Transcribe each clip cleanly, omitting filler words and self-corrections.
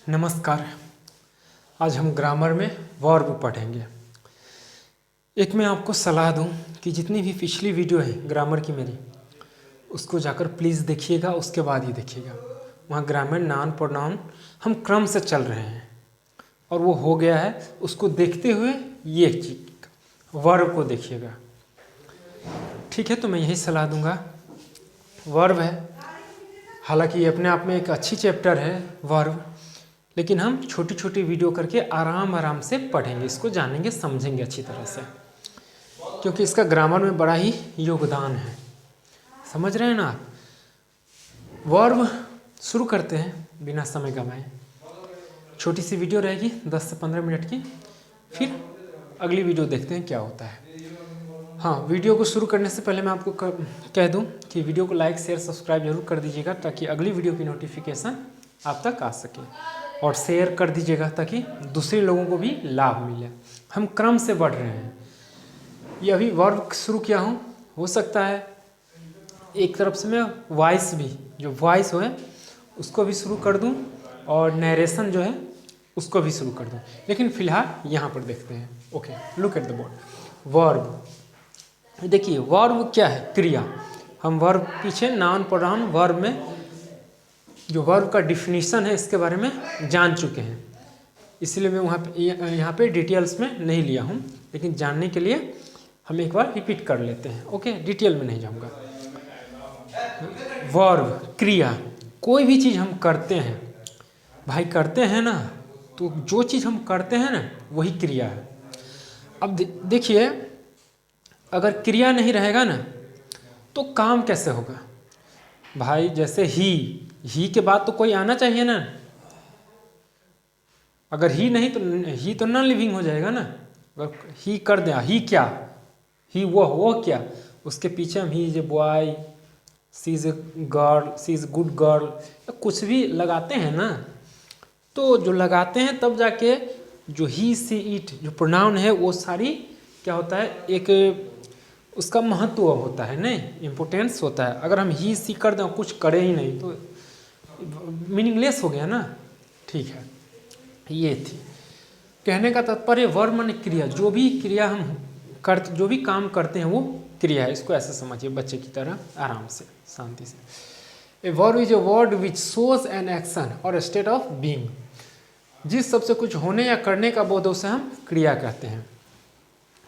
नमस्कार। आज हम ग्रामर में वर्ब पढ़ेंगे। एक मैं आपको सलाह दूं कि जितनी भी पिछली वीडियो है ग्रामर की मेरी, उसको जाकर प्लीज़ देखिएगा, उसके बाद ही देखिएगा। वहाँ ग्रामर नाउन प्रोनाउन हम क्रम से चल रहे हैं और वो हो गया है। उसको देखते हुए ये चीज वर्ब को देखिएगा, ठीक है। तो मैं यही सलाह दूंगा। वर्ब है, हालांकि ये अपने आप में एक अच्छी चैप्टर है वर्ब, लेकिन हम छोटी छोटी वीडियो करके आराम आराम से पढ़ेंगे, इसको जानेंगे समझेंगे अच्छी तरह से, क्योंकि इसका ग्रामर में बड़ा ही योगदान है। समझ रहे हैं ना आप। वर्ब शुरू करते हैं बिना समय गंवाए। छोटी सी वीडियो रहेगी 10 से 15 मिनट की, फिर अगली वीडियो देखते हैं क्या होता है। हाँ, वीडियो को शुरू करने से पहले मैं आपको कह दूं कि वीडियो को लाइक शेयर सब्सक्राइब जरूर कर दीजिएगा, ताकि अगली वीडियो की नोटिफिकेशन आप तक आ सके, और शेयर कर दीजिएगा ताकि दूसरे लोगों को भी लाभ मिले। हम क्रम से बढ़ रहे हैं। ये अभी वर्ब शुरू किया हूँ, हो सकता है एक तरफ से मैं वॉइस भी, जो वॉइस हो है उसको भी शुरू कर दूँ, और नरेशन जो है उसको भी शुरू कर दूँ, लेकिन फिलहाल यहाँ पर देखते हैं। Okay, look at the board. Verb देखिए, वर्ब क्या है? क्रिया। हम वर्ब पीछे नाउन प्रोनाउन वर्ब में जो वर्ब का डिफिनीशन है इसके बारे में जान चुके हैं, इसलिए मैं यहाँ पे डिटेल्स में नहीं लिया हूँ, लेकिन जानने के लिए हम एक बार रिपीट कर लेते हैं। ओके, डिटेल में नहीं जाऊँगा। वर्ब क्रिया, कोई भी चीज़ हम करते हैं भाई, करते हैं ना, तो जो चीज़ हम करते हैं ना वही क्रिया है। अब देखिए, अगर क्रिया नहीं रहेगा ना तो काम कैसे होगा भाई? जैसे ही के बाद तो कोई आना चाहिए ना। अगर ही नहीं तो ही तो नॉन लिविंग हो जाएगा ना। अगर ही कर दिया, ही क्या, ही वो क्या, उसके पीछे हम he is a boy, she is a girl, she is good girl, कुछ भी लगाते हैं ना, तो जो लगाते हैं तब जाके जो ही सी इट जो प्रोनाउन है वो सारी क्या होता है, एक उसका महत्व होता है, नहीं इम्पोर्टेंस होता है। अगर हम ही सी कर दें कुछ करे ही नहीं तो मीनिंगलेस हो गया ना। ठीक है, ये थी कहने का तात्पर्य। वर्ब माने क्रिया, जो भी क्रिया हम करते, जो भी काम करते हैं वो क्रिया है। इसको ऐसे समझिए बच्चे की तरह, आराम से शांति से। A verb is a word which shows an action और स्टेट ऑफ बीइंग। जिस सबसे कुछ होने या करने का बोध उसे हम क्रिया कहते हैं।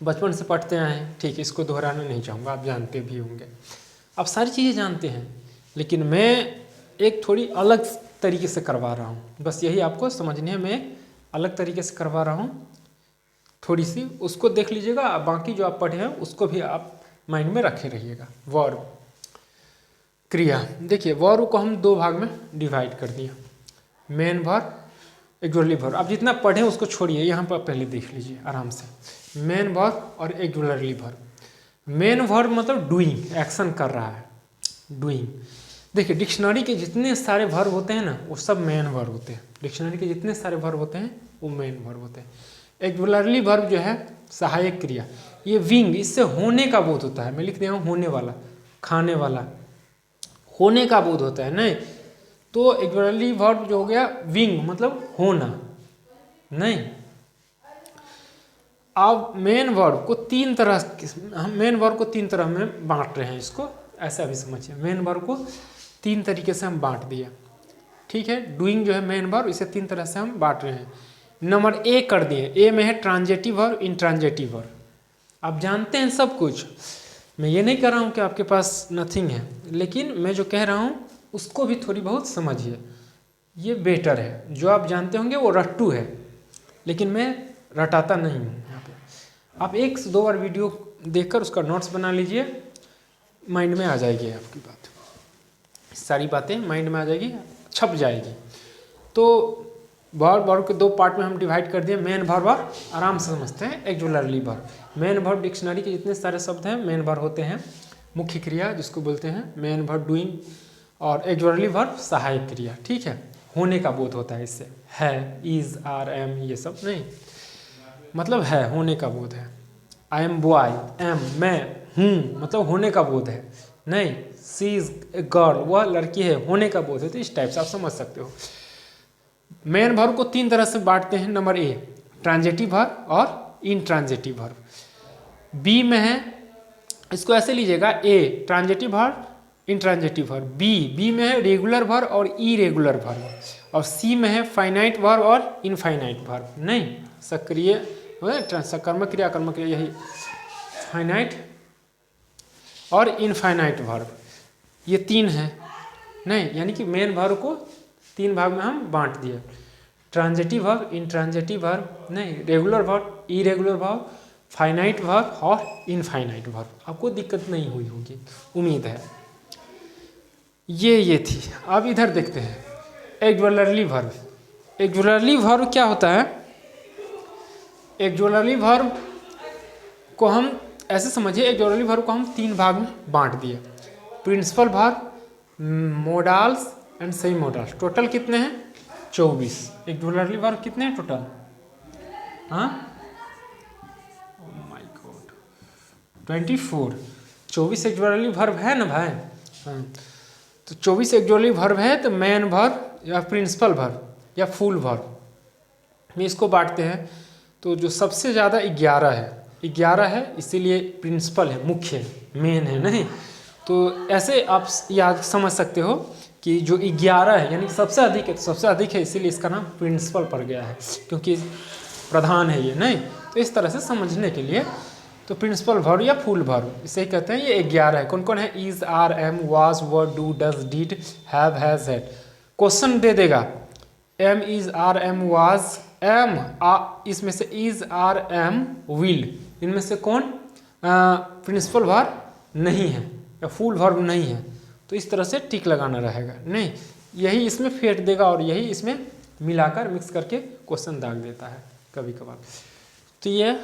बचपन से पढ़ते आए हैं, ठीक है, इसको दोहराना नहीं चाहूँगा, आप जानते भी होंगे, आप सारी चीज़ें जानते हैं, लेकिन मैं एक थोड़ी अलग तरीके से करवा रहा हूँ। बस यही आपको समझने में, मैं अलग तरीके से करवा रहा हूँ थोड़ी सी, उसको देख लीजिएगा। बाकी जो आप पढ़े हैं उसको भी आप माइंड में रखे रहिएगा। वर्ब क्रिया, देखिए वर्ब को हम दो भाग में डिवाइड कर दिया, मेन वर्ब, एक्जुअली वर्ब। आप जितना पढ़ें उसको छोड़िए, यहाँ पर पहले देख लीजिए आराम से। मेन वर्ब और एक्जुअली वर्ब। मेन वर्ब मतलब डूइंग, एक्शन कर रहा है, डूइंग। देखिए डिक्शनरी के जितने सारे वर्ब होते हैं ना वो सब मेन वर्ब होते हैं। डिक्शनरी के जितने सारे वर्ब होते हैं वो मेन वर्ब होते हैं। एक्जुअली वर्ब जो है सहायक क्रिया, ये विंग, इससे होने का बोध होता है। मैं लिख दिया हूँ होने वाला, खाने वाला, होने का बोध होता है, नहीं तो एक्जुअली वर्ब जो हो गया विंग, मतलब होना, नहीं। अब मेन वर्ब को तीन तरह, हम मेन वर्ब को तीन तरह में बांट रहे हैं, इसको ऐसा भी समझिए। मेन वर्ब को तीन तरीके से हम बांट दिए, ठीक है। डूइंग जो है मेन वर्ब, इसे तीन तरह से हम बांट रहे हैं। नंबर ए कर दिए, ए में है ट्रांजेटिव वर्ब, इंट्रांजेटिव वर्ब। आप जानते हैं सब कुछ, मैं ये नहीं कह रहा हूँ कि आपके पास नथिंग है, लेकिन मैं जो कह रहा हूँ उसको भी थोड़ी बहुत समझिए, ये बेटर है। जो आप जानते होंगे वो रट्टू है, लेकिन मैं रटाता नहीं हूँ यहाँ पे। आप एक से दो बार वीडियो देखकर उसका नोट्स बना लीजिए, माइंड में आ जाएगी आपकी बात, सारी बातें माइंड में आ जाएगी, छप जाएगी। तो वर्ब के दो पार्ट में हम डिवाइड कर दिए, मेन वर्ब और आराम से समझते हैं actually verb. Main verb dictionary के जितने सारे शब्द हैं मेन वर्ब होते हैं, मुख्य क्रिया जिसको बोलते हैं मेन वर्ब डूइंग, और एक्जुअली वर्ब सहायक क्रिया, ठीक है। होने का बोध होता है इससे, है, इज, आर, एम, ये सब नहीं, मतलब है, होने का बोध है। आई एम बॉय, एम मैं हूँ, मतलब होने का बोध है, नहीं। सी इज ए गर्ल, वह लड़की है, होने का बोध है। तो इस टाइप से आप समझ सकते हो। मेन वर्ब को तीन तरह से बांटते हैं। नंबर ए ट्रांजिटिव वर्ब और इनट्रांजिटिव वर्ब। बी में है, इसको ऐसे लीजिएगा, A transitive verb intransitive verb. B में है रेगुलर वर्ब और इरेगुलर वर्ब। और सी में है फाइनाइट वर्ब और इनफाइनाइट वर्ब। नहीं, सक्रिय सकर्मक क्रिया कर्मक क्रिया, यही फाइनाइट और इनफाइनाइट वर्ब, ये तीन है। नहीं, यानी कि मेन वर्ब को तीन भाग में हम बांट दिए, ट्रांजिटिव वर्ब, इनट्रांजिटिव वर्ब, नहीं regular verb, irregular verb, finite verb और इनफाइनाइट वर्ब। आपको दिक्कत नहीं हुई होगी, उम्मीद है। ये थी। अब इधर देखते हैं एक्जुलरली वर्ब। एक्जुलरली वर्ब क्या होता है? एक्जुलरली वर्ब को हम ऐसे समझिए, एक्जुलरली वर्ब को हम तीन भाग में बांट दिए, principal verb, modals and semi modals. Total कितने हैं? 24। एक्जुलरली वर्ब कितने हैं टोटल? हाँ, oh my god, 24। 24 auxiliary verb है ना भाई? हाँ, तो 24 एक्जुलरली वर्ब है, तो मेन वर्ब या प्रिंसिपल वर्ब या फुल वर्ब में इसको बांटते हैं। तो जो सबसे ज़्यादा 11 है, इसीलिए प्रिंसिपल है, मुख्य है, मेन है। नहीं तो ऐसे आप याद समझ सकते हो कि जो 11 है यानी सबसे अधिक है, इसीलिए इसका नाम प्रिंसिपल पड़ गया है, क्योंकि प्रधान है ये। नहीं तो इस तरह से समझने के लिए तो प्रिंसिपल वर्ब या फुल वर्ब इसे ही कहते हैं। ये 11 है। कौन कौन है? Is, are, am, was, were, do, does, did, have, has, had. Question दे देगा am, is, are, am, was, am, इसमें से इज, आर, एम, विल, इनमें से कौन प्रिंसिपल वर्ब नहीं है या फुल वर्ब नहीं है? तो इस तरह से टिक लगाना रहेगा। नहीं, यही इसमें फेंट देगा और यही इसमें मिलाकर मिक्स करके क्वेश्चन दाग देता है कभी कभार। तो ये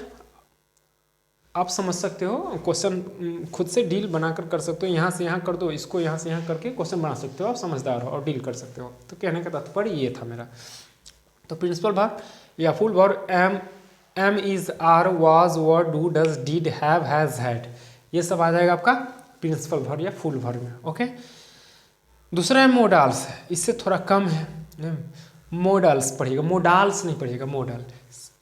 आप समझ सकते हो, क्वेश्चन खुद से डील बनाकर कर सकते हो। यहाँ से यहाँ कर दो, इसको यहाँ से यहाँ करके क्वेश्चन बना सकते हो, आप समझदार हो और डील कर सकते हो। तो कहने का तात्पर्य ये था मेरा। तो प्रिंसिपल वर्ब या full verb am, is, are, was, were, do, does, did, have, has, had, ये सब आ जाएगा आपका प्रिंसिपल वर्ब या फुल वर्ब में। ओके, दूसरा है मोडाल्स, इससे थोड़ा कम है। मोडल्स पढ़िएगा, मोडाल्स नहीं पढ़िएगा, मोडल।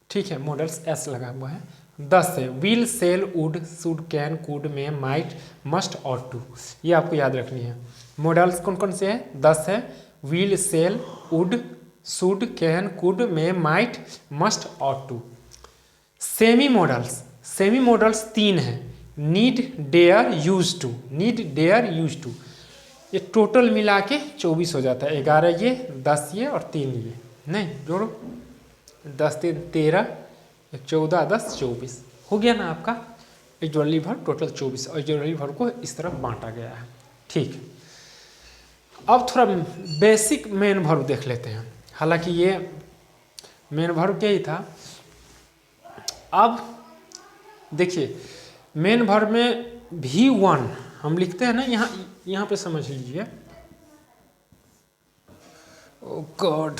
ठीक है, मोडल्स एस लगा हुआ है। 10 है, will, shall, would, should, can, could, may, might, must ought to, ये आपको याद रखनी है। मोडल्स कौन कौन से हैं? 10 है, will, shall, would, should, can, could, may, might, must ought to. Semi modals 3 हैं, need, dare, use to. Need, dare, use to, ये टोटल मिला के 24 हो जाता है। 11 ये, 10 ये और 3 ये। नहीं जोड़ो, 10 3 13, 14 10 24 हो गया ना आपका एक्जुअली वर्ब टोटल 24। और एक्जुअली वर्ब को इस तरह बांटा गया है। ठीक, अब थोड़ा बेसिक मेन वर्ब देख लेते हैं। हालांकि ये मेन वर्ब क्या ही था। अब देखिए, मेन वर्ब में V1 हम लिखते हैं ना, यहाँ पे समझ लीजिए। ओह गॉड,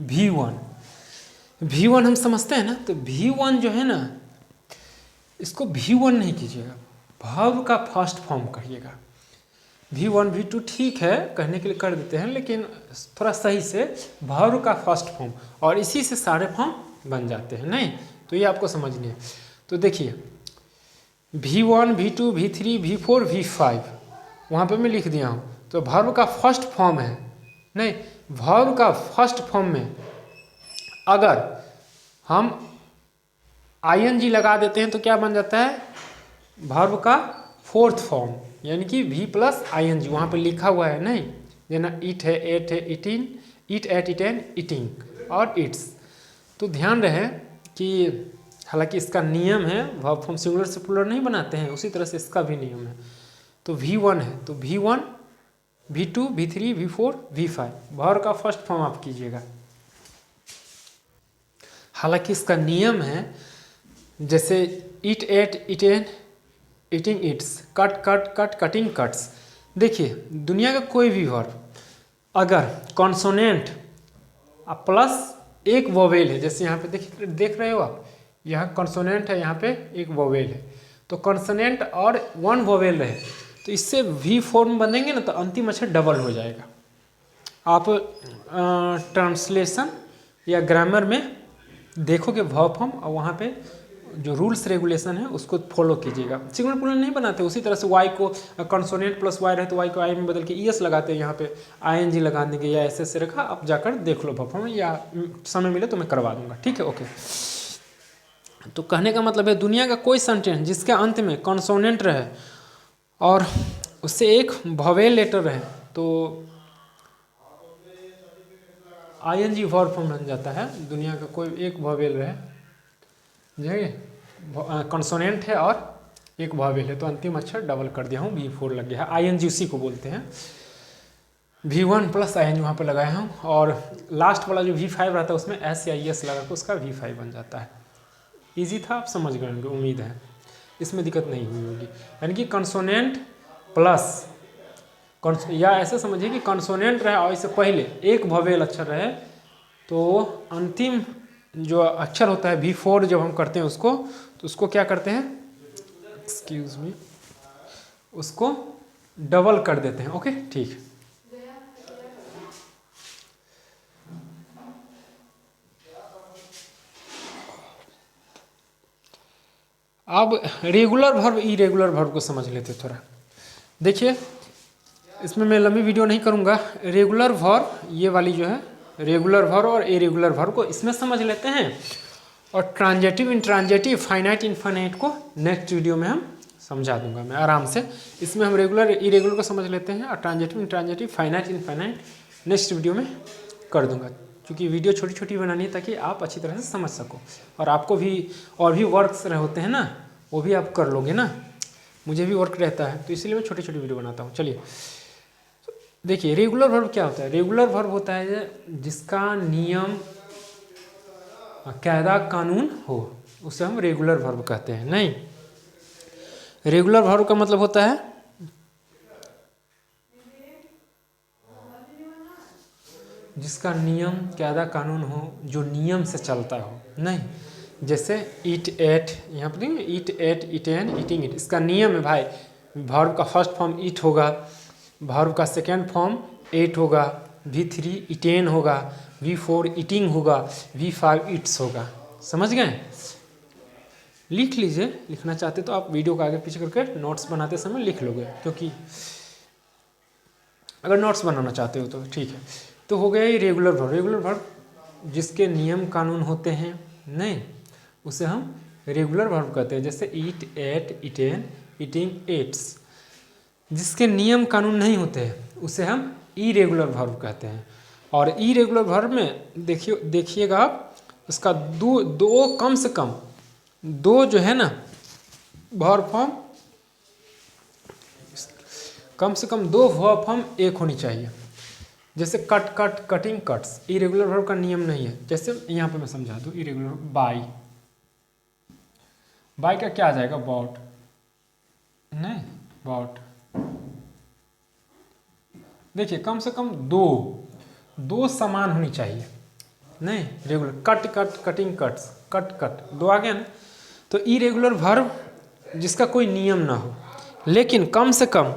V1 हम समझते हैं ना। तो V1 जो है ना, इसको V1 नहीं कीजिएगा, वर्ब का फर्स्ट फॉर्म करिएगा। V1 V2 ठीक है, कहने के लिए कर देते हैं, लेकिन थोड़ा सही से वर्ब का फर्स्ट फॉर्म, और इसी से सारे फॉर्म बन जाते हैं। नहीं तो ये आपको समझनी है। तो देखिए V1 V2 V3 V4 V5 वहाँ पे मैं लिख दिया हूँ। तो वर्ब का फर्स्ट फॉर्म है। नहीं, वर्ब का फर्स्ट फॉर्म में अगर हम ING लगा देते हैं तो क्या बन जाता है? वर्ब का फोर्थ फॉर्म, यानी कि V+ING वहाँ पे लिखा हुआ है। नहीं, जना इट है, एट है, eating, eat, ate, eaten, eating और इट्स। तो ध्यान रहे कि हालांकि इसका नियम है, वर्ब फॉर्म सिंगुलर से प्लूरल नहीं बनाते हैं, उसी तरह से इसका भी नियम है। तो V1 है, तो V1 V2 V3 V4 V5 verb का फर्स्ट फॉर्म आप कीजिएगा। हालांकि इसका नियम है, जैसे eat, ate, eaten, eating, eats, cut, cut, cut, cutting, cuts. देखिए दुनिया का कोई भी वर्ब अगर कॉन्सोनेंट प्लस एक वोवेल है, जैसे यहाँ पे देख रहे हो आप, यहाँ कॉन्सोनेंट है, यहाँ पे एक वोवेल है, तो कॉन्सोनेंट और 1 वोवेल रहे तो इससे वी फॉर्म बनेंगे ना तो अंतिम अक्षर डबल हो जाएगा। आप ट्रांसलेशन या ग्रामर में देखोगे वर्ब फॉर्म, और वहाँ पे जो रूल्स रेगुलेशन है उसको फॉलो कीजिएगा। सिंगुलर प्लूरल नहीं बनाते, उसी तरह से वाई को कंसोनेंट प्लस वाई रहे तो वाई को आई में बदल के ईएस लगाते हैं, यहाँ पे आईएनजी लगा देंगे या ऐसे ऐसे रखा। आप जाकर देख लो वर्ब फॉर्म, या समय मिले तो मैं करवा दूंगा, ठीक है, ओके। तो कहने का मतलब है दुनिया का कोई सेंटेंस जिसके अंत में कंसोनेंट रहे और उससे एक वोवेल लेटर रहे तो आईएनजी वर्ब फॉर्म बन जाता है। दुनिया का कोई एक वोवेल रहे, जो कंसोनेंट है और एक वोवेल है तो अंतिम अक्षर डबल कर दिया हूँ, V4 लग गया है। आईएनजी उसी को बोलते हैं, V1 प्लस आईएनजी वहाँ पे लगाया हूँ, और लास्ट वाला जो V5 रहता है उसमें एस या ES लगा के उसका V5 बन जाता है। इजी था, आप समझ गए होंगे, उम्मीद है इसमें दिक्कत नहीं हुई होगी। यानी कि कंसोनेंट प्लस या ऐसे समझिए कि कंसोनेंट रहे और इससे पहले एक वोवेल अक्षर रहे तो अंतिम जो अक्षर होता है V4 जब हम करते हैं उसको, तो उसको क्या करते हैं, एक्सक्यूज मी, उसको डबल कर देते हैं। ओके, ठीक। अब रेगुलर वर्ब इरेगुलर वर्ब को समझ लेते थोड़ा। देखिए इसमें मैं लंबी वीडियो नहीं करूंगा। रेगुलर वर्ब ये वाली जो है रेगुलर वर्ब और इरेगुलर वर्ब को इसमें समझ लेते हैं, और ट्रांजेटिव इंट्रांजेटिव फाइनाइट इनफाइनाइट को नेक्स्ट वीडियो में हम समझा दूंगा मैं आराम से। इसमें हम रेगुलर इरेगुलर को समझ लेते हैं और transitive intransitive finite infinite next video में कर दूंगा, क्योंकि वीडियो छोटी छोटी बनानी है ताकि आप अच्छी तरह से समझ सको, और आपको भी और भी वर्क्स होते हैं ना, वो भी आप कर लोगे ना। मुझे भी वर्क रहता है तो इसलिए मैं छोटी छोटी वीडियो बनाता हूँ। चलिए देखिए रेगुलर वर्ब क्या होता है। रेगुलर वर्ब होता है जिसका नियम कायदा कानून हो, उसे हम रेगुलर वर्ब कहते हैं। नहीं, रेगुलर वर्ब का मतलब होता है जिसका नियम कायदा कानून हो, जो नियम से चलता हो। नहीं, जैसे ईट एट, यहाँ पर देखिए ईट एट ईटेन ईटिंग इट, इसका नियम है भाई। वर्ब का फर्स्ट फॉर्म ईट होगा, वर्ब का सेकेंड फॉर्म एट होगा, V3 ईटेन होगा, V4 ईटिंग होगा, V5 ईट्स होगा। समझ गए? लिख लीजिए, लिखना चाहते तो आप वीडियो को आगे पीछे करके नोट्स बनाते समय लिख लोगे, क्योंकि अगर नोट्स बनाना चाहते हो तो ठीक है। तो हो गया ये रेगुलर वर्ब। रेगुलर वर्ब जिसके नियम कानून होते हैं, नहीं, उसे हम रेगुलर वर्ब कहते हैं। जैसे ईट एट ईटेन ईटिंग एट्स, जिसके नियम कानून नहीं होते हैं उसे हम इरेगुलर वर्ब कहते हैं। और इरेगुलर वर्ब में देखिएगा आप, उसका दो कम से कम दो जो है ना वर्ब फॉर्म, कम से कम दो वर्ब फॉर्म एक होनी चाहिए। जैसे cut cut cutting cuts, irregular verb का नियम नहीं है। जैसे यहाँ पे मैं समझा दूँ, इरेगुलर बाई, बाई का क्या आ जाएगा, बॉट, नहीं बॉट। देखिए कम से कम दो समान होनी चाहिए। नहीं, regular cut cut cutting cuts, cut cut दो आ गया ना। तो इरेगुलर वर्ब जिसका कोई नियम ना हो, लेकिन कम से कम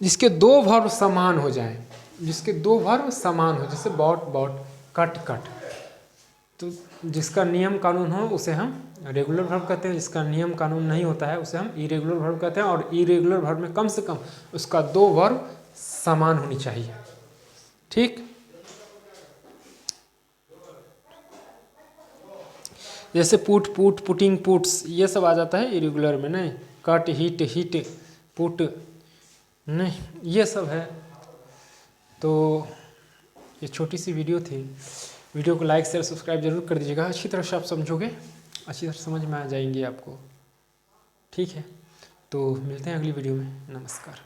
जिसके दो वर्ब समान हो जाएं, जिसके दो वर्ब समान हो, जैसे बॉट बॉट कट कट, तो जिसका नियम कानून हो उसे हम रेगुलर वर्ब कहते हैं। जिसका नियम कानून नहीं होता है उसे हम इरेगुलर वर्ब कहते हैं। और इरेगुलर वर्ब में कम से कम उसका दो वर्ब समान होनी चाहिए। ठीक, जैसे पुट पुट पुटिंग पुट्स, ये सब आ जाता है इरेगुलर में। नहीं, कट हिट हिट पुट, नहीं, ये सब है। तो ये छोटी सी वीडियो थी। वीडियो को लाइक शेयर सब्सक्राइब जरूर कर दीजिएगा। अच्छी तरह से आप समझोगे, अच्छी तरह समझ में आ जाएंगी आपको। ठीक है, तो मिलते हैं अगली वीडियो में। नमस्कार।